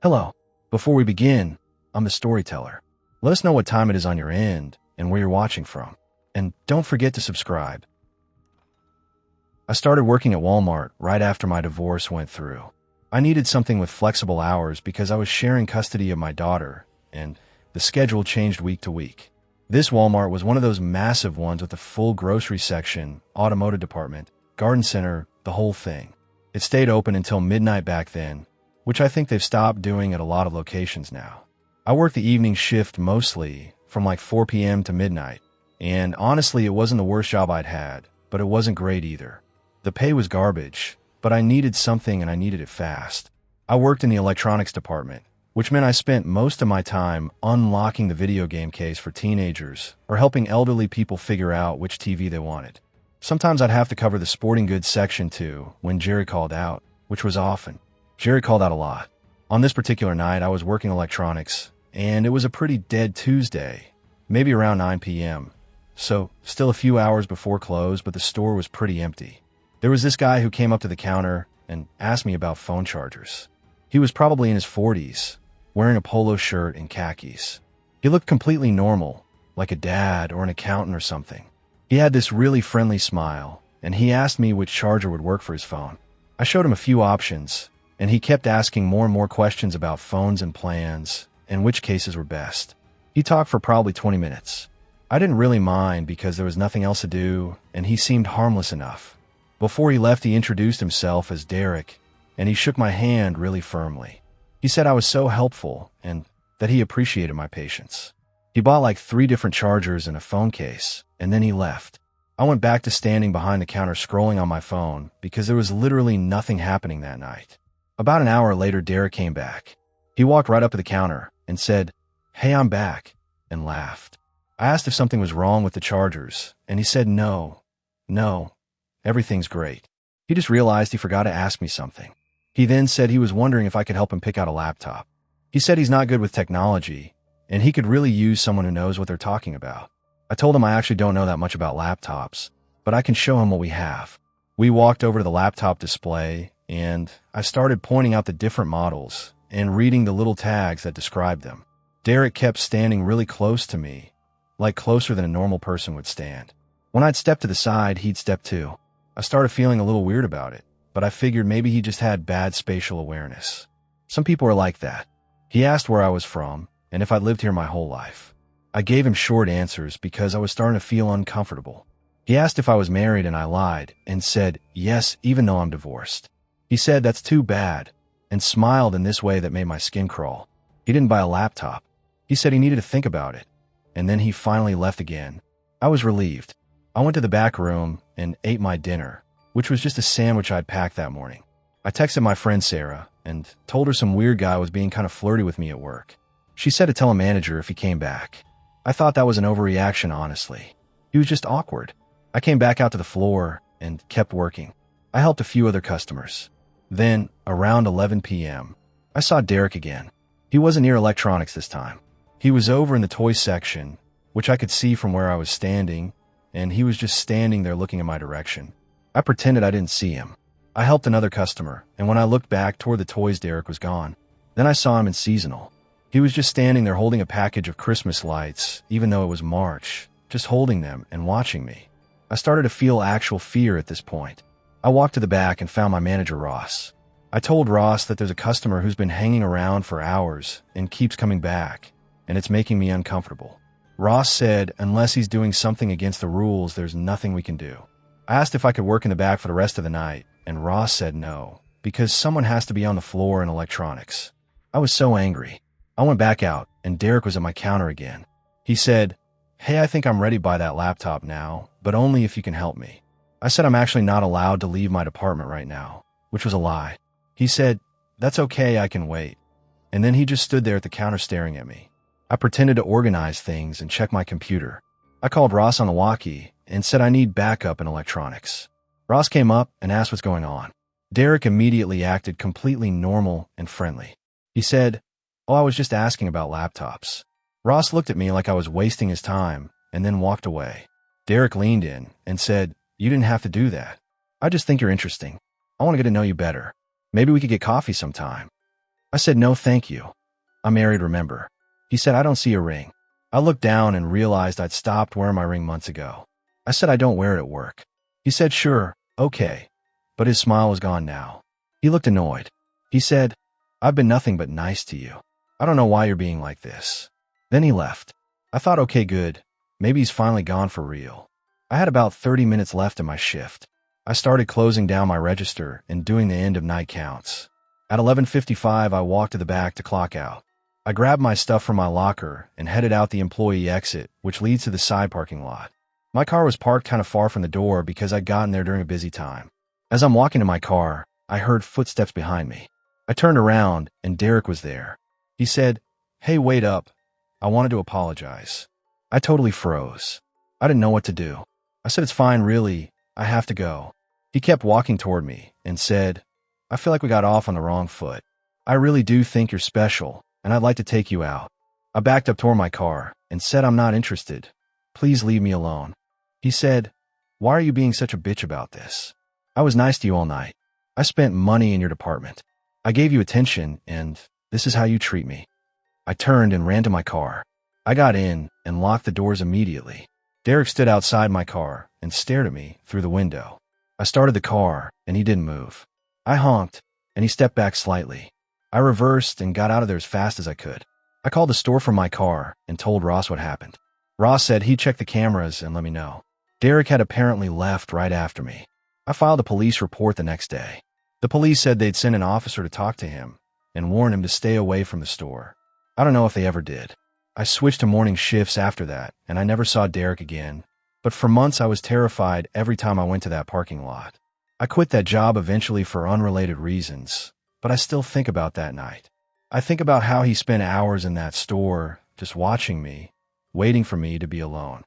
Hello. Before we begin, I'm the storyteller. Let us know what time it is on your end and where you're watching from. And don't forget to subscribe. I started working at Walmart right after my divorce went through. I needed something with flexible hours because I was sharing custody of my daughter, and the schedule changed week to week. This Walmart was one of those massive ones with a full grocery section, automotive department, garden center, the whole thing. It stayed open until midnight back then, which I think they've stopped doing at a lot of locations now. I worked the evening shift mostly, from like 4 p.m. to midnight, and honestly it wasn't the worst job I'd had, but it wasn't great either. The pay was garbage, but I needed something and I needed it fast. I worked in the electronics department, which meant I spent most of my time unlocking the video game case for teenagers or helping elderly people figure out which TV they wanted. Sometimes I'd have to cover the sporting goods section too when Jerry called out, which was often. Jerry called out a lot. On this particular night, I was working electronics, and it was a pretty dead Tuesday, maybe around 9 p.m. So, still a few hours before close, but the store was pretty empty. There was this guy who came up to the counter and asked me about phone chargers. He was probably in his 40s, wearing a polo shirt and khakis. He looked completely normal, like a dad or an accountant or something. He had this really friendly smile, and he asked me which charger would work for his phone. I showed him a few options, and he kept asking more and more questions about phones and plans and which cases were best. He talked for probably 20 minutes. I didn't really mind because there was nothing else to do, and he seemed harmless enough. Before he left, he introduced himself as Derek, and he shook my hand really firmly. He said I was so helpful and that he appreciated my patience. He bought like 3 different chargers and a phone case, and then he left. I went back to standing behind the counter scrolling on my phone because there was literally nothing happening that night. About an hour later, Derek came back. He walked right up to the counter and said, "Hey, I'm back," and laughed. I asked if something was wrong with the chargers, and he said no, everything's great. He just realized he forgot to ask me something. He then said he was wondering if I could help him pick out a laptop. He said he's not good with technology, and he could really use someone who knows what they're talking about. I told him I actually don't know that much about laptops, but I can show him what we have. We walked over to the laptop display, and I started pointing out the different models and reading the little tags that described them. Derek kept standing really close to me, like closer than a normal person would stand. When I'd step to the side, he'd step too. I started feeling a little weird about it, but I figured maybe he just had bad spatial awareness. Some people are like that. He asked where I was from and if I'd lived here my whole life. I gave him short answers because I was starting to feel uncomfortable. He asked if I was married and I lied and said yes, even though I'm divorced. He said that's too bad and smiled in this way that made my skin crawl. He didn't buy a laptop. He said he needed to think about it, and then he finally left again. I was relieved. I went to the back room and ate my dinner, which was just a sandwich I'd packed that morning. I texted my friend Sarah and told her some weird guy was being kind of flirty with me at work. She said to tell a manager if he came back. I thought that was an overreaction, honestly. He was just awkward. I came back out to the floor and kept working. I helped a few other customers. Then, around 11 p.m., I saw Derek again. He wasn't near electronics this time. He was over in the toy section, which I could see from where I was standing, and he was just standing there looking in my direction. I pretended I didn't see him. I helped another customer, and when I looked back toward the toys, Derek was gone. Then I saw him in seasonal. He was just standing there holding a package of Christmas lights, even though it was March, just holding them and watching me. I started to feel actual fear at this point. I walked to the back and found my manager, Ross. I told Ross that there's a customer who's been hanging around for hours and keeps coming back, and it's making me uncomfortable. Ross said unless he's doing something against the rules, there's nothing we can do. I asked if I could work in the back for the rest of the night, and Ross said no, because someone has to be on the floor in electronics. I was so angry. I went back out, and Derek was at my counter again. He said, "Hey, I think I'm ready to buy that laptop now, but only if you can help me." I said I'm actually not allowed to leave my department right now, which was a lie. He said, "That's okay, I can wait." And then he just stood there at the counter staring at me. I pretended to organize things and check my computer. I called Ross on the walkie and said I need backup in electronics. Ross came up and asked what's going on. Derek immediately acted completely normal and friendly. He said, "Oh, I was just asking about laptops." Ross looked at me like I was wasting his time and then walked away. Derek leaned in and said, "You didn't have to do that. I just think you're interesting. I want to get to know you better. Maybe we could get coffee sometime." I said, no, thank you. I'm married, remember? He said, I don't see a ring. I looked down and realized I'd stopped wearing my ring months ago. I said, I don't wear it at work. He said, sure, okay. But his smile was gone now. He looked annoyed. He said, I've been nothing but nice to you. I don't know why you're being like this. Then he left. I thought, okay, good. Maybe he's finally gone for real. I had about 30 minutes left in my shift. I started closing down my register and doing the end of night counts. At 11:55, I walked to the back to clock out. I grabbed my stuff from my locker and headed out the employee exit, which leads to the side parking lot. My car was parked kind of far from the door because I'd gotten there during a busy time. As I'm walking to my car, I heard footsteps behind me. I turned around and Derek was there. He said, hey, wait up. I wanted to apologize. I totally froze. I didn't know what to do. I said, it's fine, really. I have to go. He kept walking toward me and said, I feel like we got off on the wrong foot. I really do think you're special, and I'd like to take you out. I backed up toward my car and said, I'm not interested. Please leave me alone. He said, why are you being such a bitch about this? I was nice to you all night. I spent money in your department. I gave you attention, and this is how you treat me. I turned and ran to my car. I got in and locked the doors immediately. Derek stood outside my car and stared at me through the window. I started the car, and he didn't move. I honked, and he stepped back slightly. I reversed and got out of there as fast as I could. I called the store from my car and told Ross what happened. Ross said he'd check the cameras and let me know. Derek had apparently left right after me. I filed a police report the next day. The police said they'd send an officer to talk to him and warn him to stay away from the store. I don't know if they ever did. I switched to morning shifts after that, and I never saw Derek again. But for months I was terrified every time I went to that parking lot. I quit that job eventually for unrelated reasons, but I still think about that night. I think about how he spent hours in that store just watching me, waiting for me to be alone.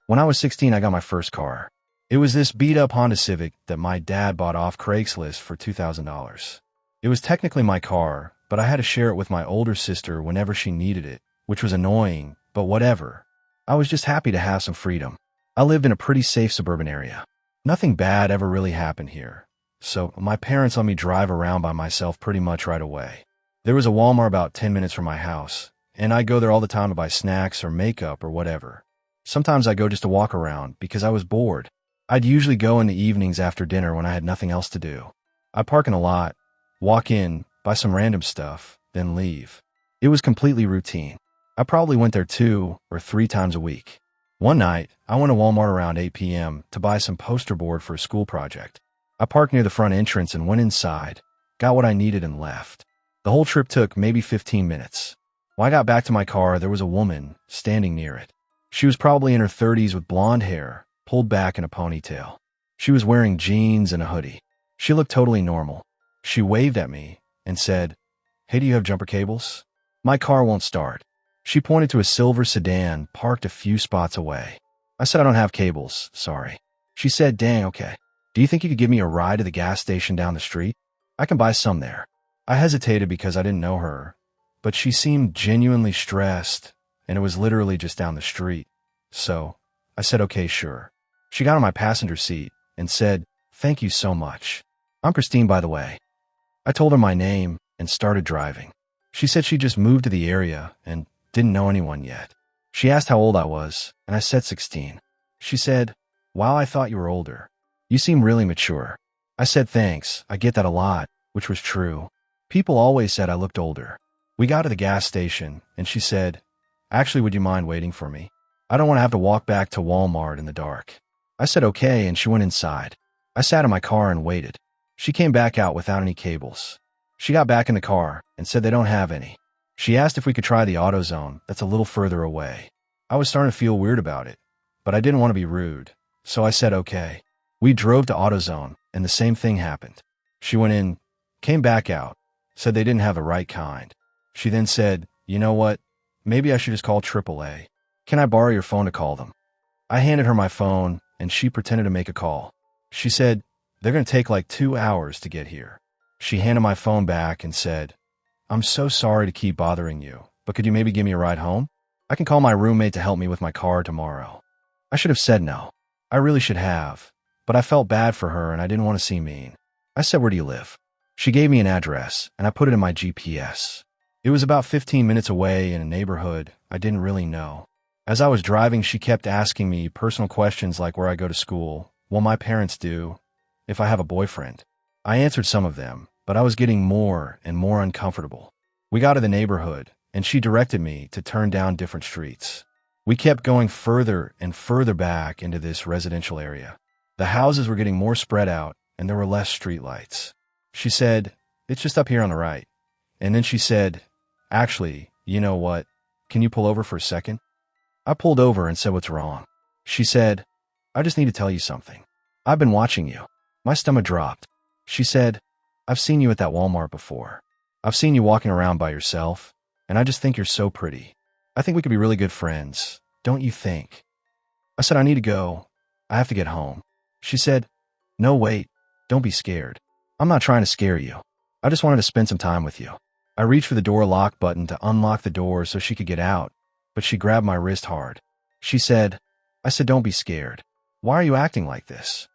When I was 16, I got my first car. It was this beat-up Honda Civic that my dad bought off Craigslist for $2,000. It was technically my car, but I had to share it with my older sister whenever she needed it, which was annoying, but whatever. I was just happy to have some freedom. I lived in a pretty safe suburban area. Nothing bad ever really happened here, so my parents let me drive around by myself pretty much right away. There was a Walmart about 10 minutes from my house, and I'd go there all the time to buy snacks or makeup or whatever. Sometimes I'd go just to walk around because I was bored. I'd usually go in the evenings after dinner when I had nothing else to do. I'd park in a lot, walk in, buy some random stuff, then leave. It was completely routine. I probably went there 2 or 3 times a week. One night, I went to Walmart around 8 p.m. to buy some poster board for a school project. I parked near the front entrance and went inside, got what I needed and left. The whole trip took maybe 15 minutes. When I got back to my car, there was a woman standing near it. She was probably in her 30s with blonde hair, pulled back in a ponytail. She was wearing jeans and a hoodie. She looked totally normal. She waved at me and said, "Hey, do you have jumper cables? My car won't start." She pointed to a silver sedan parked a few spots away. I said, "I don't have cables, sorry." She said, "Dang, okay. Do you think you could give me a ride to the gas station down the street? I can buy some there." I hesitated because I didn't know her, but she seemed genuinely stressed, and it was literally just down the street. So I said, "Okay, sure." She got on my passenger seat and said, "Thank you so much. I'm Christine, by the way." I told her my name and started driving. She said she just moved to the area and didn't know anyone yet. She asked how old I was, and I said 16. She said, "Wow, I thought you were older. You seem really mature." I said, "Thanks, I get that a lot," which was true. People always said I looked older. We got to the gas station, and she said, "Actually, would you mind waiting for me? I don't want to have to walk back to Walmart in the dark." I said okay, and she went inside. I sat in my car and waited. She came back out without any cables. She got back in the car and said they don't have any. She asked if we could try the AutoZone that's a little further away. I was starting to feel weird about it, but I didn't want to be rude, so I said okay. We drove to AutoZone, and the same thing happened. She went in, came back out, said they didn't have the right kind. She then said, "You know what? Maybe I should just call AAA. Can I borrow your phone to call them?" I handed her my phone, and she pretended to make a call. She said, "They're going to take like 2 hours to get here." She handed my phone back and said, "I'm so sorry to keep bothering you, but could you maybe give me a ride home? I can call my roommate to help me with my car tomorrow." I should have said no. I really should have, but I felt bad for her and I didn't want to seem mean. I said, "Where do you live?" She gave me an address, and I put it in my GPS. It was about 15 minutes away in a neighborhood I didn't really know. As I was driving, she kept asking me personal questions like where I go to school, what my parents do, if I have a boyfriend. I answered some of them, but I was getting more and more uncomfortable. We got to the neighborhood, and she directed me to turn down different streets. We kept going further and further back into this residential area. The houses were getting more spread out, and there were less streetlights. She said, "It's just up here on the right." And then she said, "Actually, you know what? Can you pull over for a second?" I pulled over and said, "What's wrong?" She said, "I just need to tell you something. I've been watching you." My stomach dropped. She said, "I've seen you at that Walmart before. I've seen you walking around by yourself, and I just think you're so pretty. I think we could be really good friends, don't you think?" I said, "I need to go. I have to get home." She said, "No, wait. Don't be scared. I'm not trying to scare you. I just wanted to spend some time with you." I reached for the door lock button to unlock the door so she could get out, but she grabbed my wrist hard. She said, I said, "Don't be scared. Why are you acting like this?"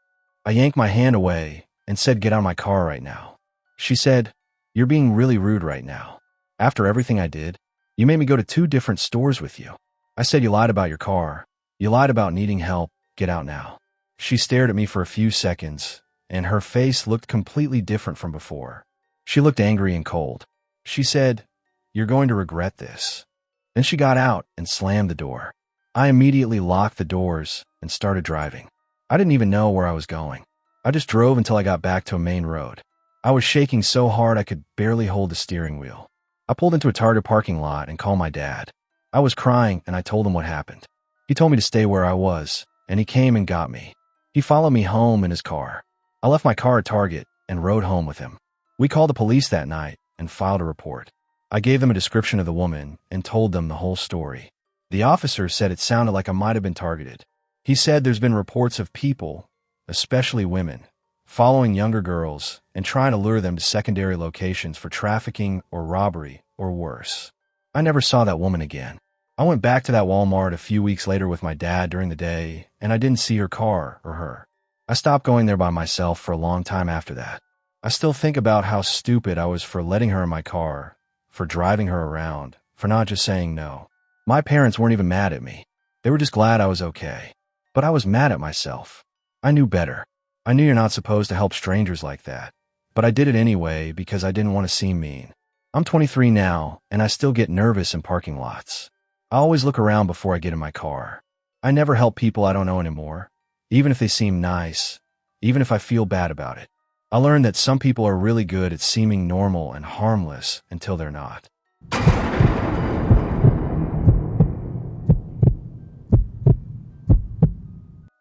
I yanked my hand away and said, "Get out of my car right now." She said, "You're being really rude right now. After everything I did, you made me go to 2 different stores with you." I said, "You lied about your car. You lied about needing help. Get out now." She stared at me for a few seconds, and her face looked completely different from before. She looked angry and cold. She said, "You're going to regret this." Then she got out and slammed the door. I immediately locked the doors and started driving. I didn't even know where I was going. I just drove until I got back to a main road. I was shaking so hard I could barely hold the steering wheel. I pulled into a Target parking lot and called my dad. I was crying and I told him what happened. He told me to stay where I was, and he came and got me. He followed me home in his car. I left my car at Target and rode home with him. We called the police that night and filed a report. I gave them a description of the woman and told them the whole story. The officer said it sounded like I might have been targeted. He said there's been reports of people, especially women, following younger girls and trying to lure them to secondary locations for trafficking or robbery or worse. I never saw that woman again. I went back to that Walmart a few weeks later with my dad during the day, and I didn't see her car or her. I stopped going there by myself for a long time after that. I still think about how stupid I was for letting her in my car, for driving her around, for not just saying no. My parents weren't even mad at me. They were just glad I was okay. But I was mad at myself. I knew better. I knew you're not supposed to help strangers like that. But I did it anyway because I didn't want to seem mean. I'm 23 now, and I still get nervous in parking lots. I always look around before I get in my car. I never help people I don't know anymore, even if they seem nice, even if I feel bad about it. I learned that some people are really good at seeming normal and harmless until they're not.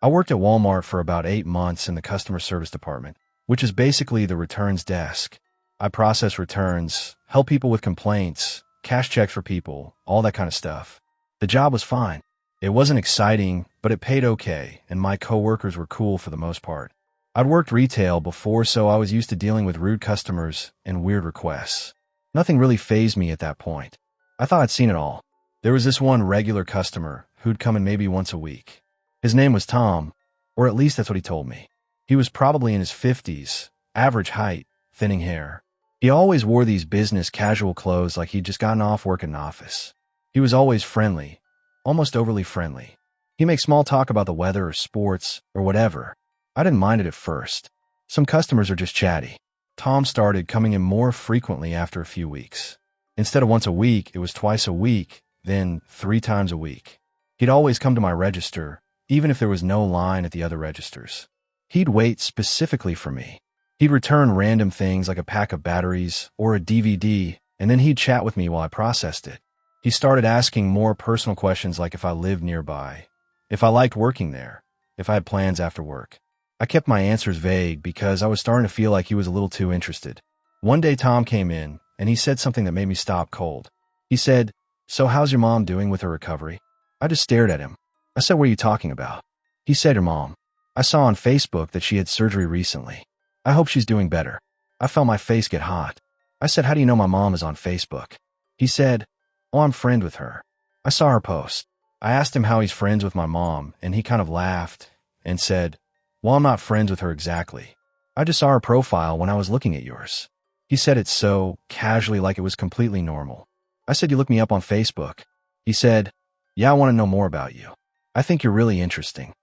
I worked at Walmart for about 8 months in the customer service department, which is basically the returns desk. I process returns, help people with complaints, cash checks for people, all that kind of stuff. The job was fine. It wasn't exciting, but it paid okay, and my coworkers were cool for the most part. I'd worked retail before, so I was used to dealing with rude customers and weird requests. Nothing really fazed me at that point. I thought I'd seen it all. There was this one regular customer who'd come in maybe once a week. His name was Tom, or at least that's what he told me. He was probably in his 50s, average height, thinning hair. He always wore these business casual clothes like he'd just gotten off work in an office. He was always friendly, almost overly friendly. He'd make small talk about the weather or sports or whatever. I didn't mind it at first. Some customers are just chatty. Tom started coming in more frequently after a few weeks. Instead of once a week, it was twice a week, then 3 times a week. He'd always come to my register, even if there was no line at the other registers. He'd wait specifically for me. He'd return random things like a pack of batteries or a DVD, and then he'd chat with me while I processed it. He started asking more personal questions like if I lived nearby, if I liked working there, if I had plans after work. I kept my answers vague because I was starting to feel like he was a little too interested. One day Tom came in, and he said something that made me stop cold. He said, "So how's your mom doing with her recovery?" I just stared at him. I said, "What are you talking about?" He said, "Her mom. I saw on Facebook that she had surgery recently. I hope she's doing better." I felt my face get hot. I said, "How do you know my mom is on Facebook?" He said, "Oh, I'm friends with her. I saw her post." I asked him how he's friends with my mom, and he kind of laughed, and said, "Well, I'm not friends with her exactly. I just saw her profile when I was looking at yours." He said it so casually, like it was completely normal. I said, "You looked me up on Facebook." He said, "Yeah, I want to know more about you. I think you're really interesting."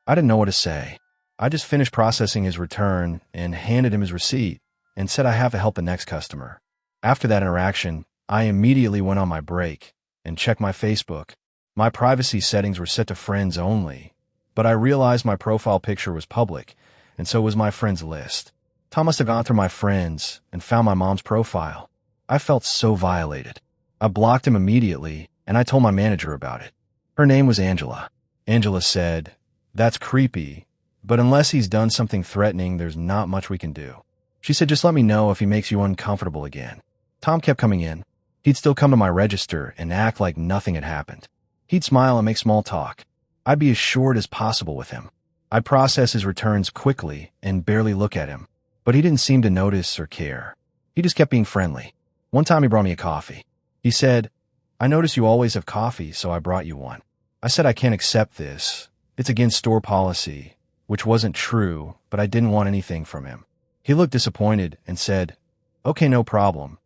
I didn't know what to say. I just finished processing his return and handed him his receipt and said I have to help the next customer. After that interaction, I immediately went on my break and checked my Facebook. My privacy settings were set to friends only, but I realized my profile picture was public, and so was my friends list. Tom must have gone through my friends and found my mom's profile. I felt so violated. I blocked him immediately, and I told my manager about it. Her name was Angela. Angela said, "That's creepy, but unless he's done something threatening, there's not much we can do." She said, "Just let me know if he makes you uncomfortable again." Tom kept coming in. He'd still come to my register and act like nothing had happened. He'd smile and make small talk. I'd be as short as possible with him. I'd process his returns quickly and barely look at him, but he didn't seem to notice or care. He just kept being friendly. One time he brought me a coffee. He said, "I notice you always have coffee, so I brought you one." I said I can't accept this. It's against store policy, which wasn't true, but I didn't want anything from him. He looked disappointed and said, "Okay, no problem,"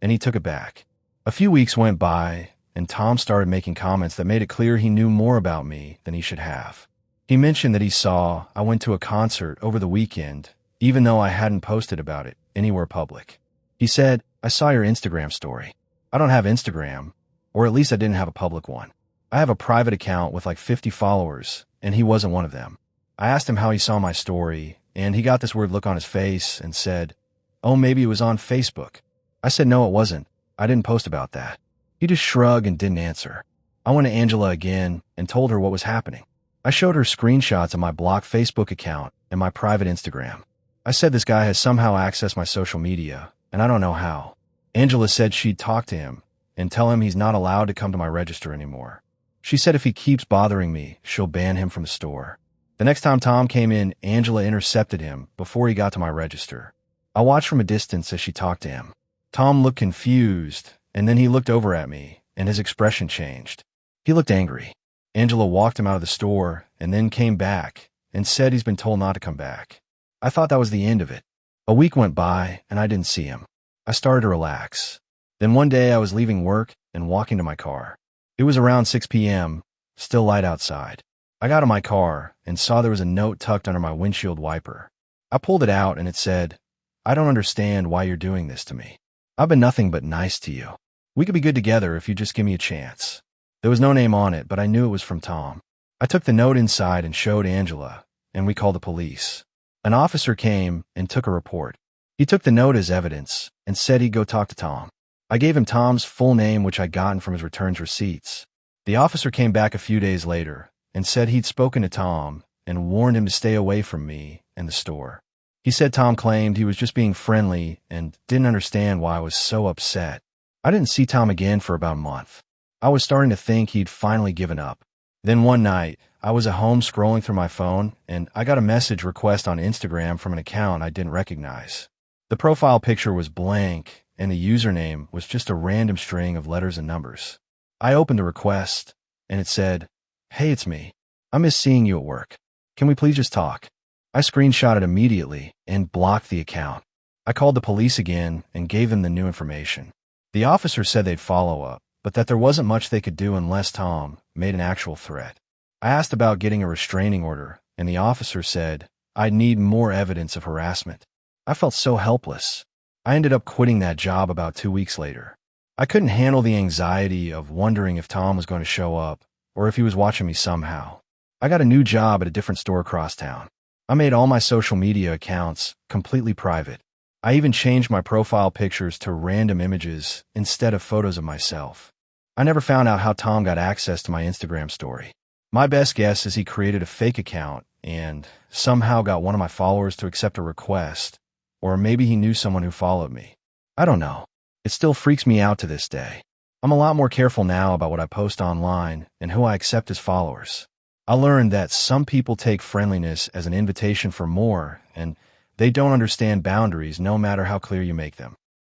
and he took it back. A few weeks went by, and Tom started making comments that made it clear he knew more about me than he should have. He mentioned that he saw I went to a concert over the weekend, even though I hadn't posted about it anywhere public. He said, "I saw your Instagram story." I don't have Instagram, or at least I didn't have a public one. I have a private account with like 50 followers, and he wasn't one of them. I asked him how he saw my story, and he got this weird look on his face and said, "Oh, maybe it was on Facebook." I said, "No, it wasn't. I didn't post about that." He just shrugged and didn't answer. I went to Angela again and told her what was happening. I showed her screenshots of my blocked Facebook account and my private Instagram. I said this guy has somehow accessed my social media, and I don't know how. Angela said she'd talk to him and tell him he's not allowed to come to my register anymore. She said if he keeps bothering me, she'll ban him from the store. The next time Tom came in, Angela intercepted him before he got to my register. I watched from a distance as she talked to him. Tom looked confused, and then he looked over at me, and his expression changed. He looked angry. Angela walked him out of the store and then came back and said he's been told not to come back. I thought that was the end of it. A week went by, and I didn't see him. I started to relax. Then one day I was leaving work and walking to my car. It was around 6 p.m., still light outside. I got in my car and saw there was a note tucked under my windshield wiper. I pulled it out and it said, "I don't understand why you're doing this to me. I've been nothing but nice to you. We could be good together if you just give me a chance." There was no name on it, but I knew it was from Tom. I took the note inside and showed Angela, and we called the police. An officer came and took a report. He took the note as evidence and said he'd go talk to Tom. I gave him Tom's full name, which I'd gotten from his returns receipts. The officer came back a few days later and said he'd spoken to Tom and warned him to stay away from me and the store. He said Tom claimed he was just being friendly and didn't understand why I was so upset. I didn't see Tom again for about a month. I was starting to think he'd finally given up. Then one night, I was at home scrolling through my phone, and I got a message request on Instagram from an account I didn't recognize. The profile picture was blank, and the username was just a random string of letters and numbers. I opened the request, and it said, "Hey, it's me. I miss seeing you at work. Can we please just talk?" I screenshot it immediately and blocked the account. I called the police again and gave them the new information. The officer said they'd follow up, but that there wasn't much they could do unless Tom made an actual threat. I asked about getting a restraining order, and the officer said I'd need more evidence of harassment. I felt so helpless. I ended up quitting that job about 2 weeks later. I couldn't handle the anxiety of wondering if Tom was going to show up or if he was watching me somehow. I got a new job at a different store across town. I made all my social media accounts completely private. I even changed my profile pictures to random images instead of photos of myself. I never found out how Tom got access to my Instagram story. My best guess is he created a fake account and somehow got one of my followers to accept a request, or maybe he knew someone who followed me. I don't know. It still freaks me out to this day. I'm a lot more careful now about what I post online and who I accept as followers. I learned that some people take friendliness as an invitation for more, and they don't understand boundaries no matter how clear you make them.